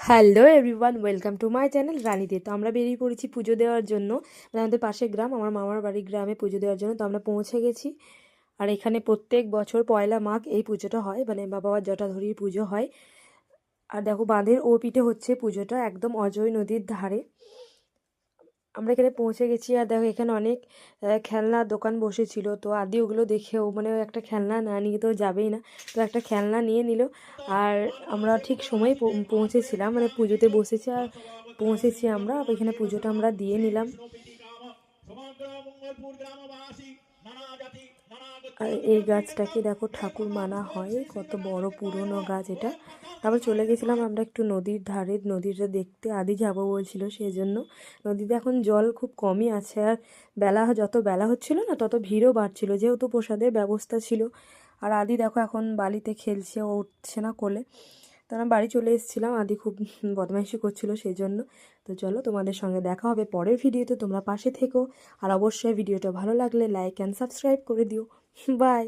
Hello everyone, welcome to my channel রানীতে। তো আমরা বেরিয়ে পড়েছি পুজো দেওয়ার জন্য। মানে আমাদের পাশের গ্রাম, আমার মামার বাড়ির গ্রামে পুজো দেওয়ার জন্য। তো আমরা পৌঁছে গেছি। আর এখানে প্রত্যেক বছর পয়লা মাঘ এই পুজোটা হয়, মানে বাবার জটাধরির পুজো হয়। আর দেখো বাঁধের ও পিঠে হচ্ছে পুজোটা, একদম অজয় নদীর ধারে। আমরা এখানে পৌঁছে গেছি। আর দেখো এখানে অনেক খেলনার দোকান বসেছিল। তো আদি ওগুলো দেখেও মানে ও একটা খেলনা না নিয়ে তো যাবেই না, তো একটা খেলনা নিয়ে নিল। আর আমরা ঠিক সময় পৌঁছেছিলাম, মানে পুজোতে বসেছি আর পৌঁছেছি আমরা। এখানে পুজোটা আমরা দিয়ে নিলাম। আর এই গাছটাকে দেখো ঠাকুর মানা হয়, কত বড় পুরনো গাছ এটা। তারপর চলে গেছিলাম আমরা একটু নদীর ধারে, নদীটা দেখতে। আদি যাবো বলছিল, সেই জন্য। নদীতে এখন জল খুব কমই আছে। আর যত বেলা হচ্ছিল না, তত ভিড়ও বাড়ছিল, যেহেতু প্রসাদের ব্যবস্থা ছিল। আর আদি দেখো এখন বালিতে খেলছে, ও উঠছে না কোলে। তো আমরা বাড়ি চলে এসেছিলাম, আদি খুব বদমাইশি করছিল সেই জন্য। তো চলো, তোমাদের সঙ্গে দেখা হবে পরের ভিডিওতে, তোমরা পাশে থেকো। আর অবশ্যই ভিডিওটা ভালো লাগলে লাইক অ্যান্ড সাবস্ক্রাইব করে দিও। বাই।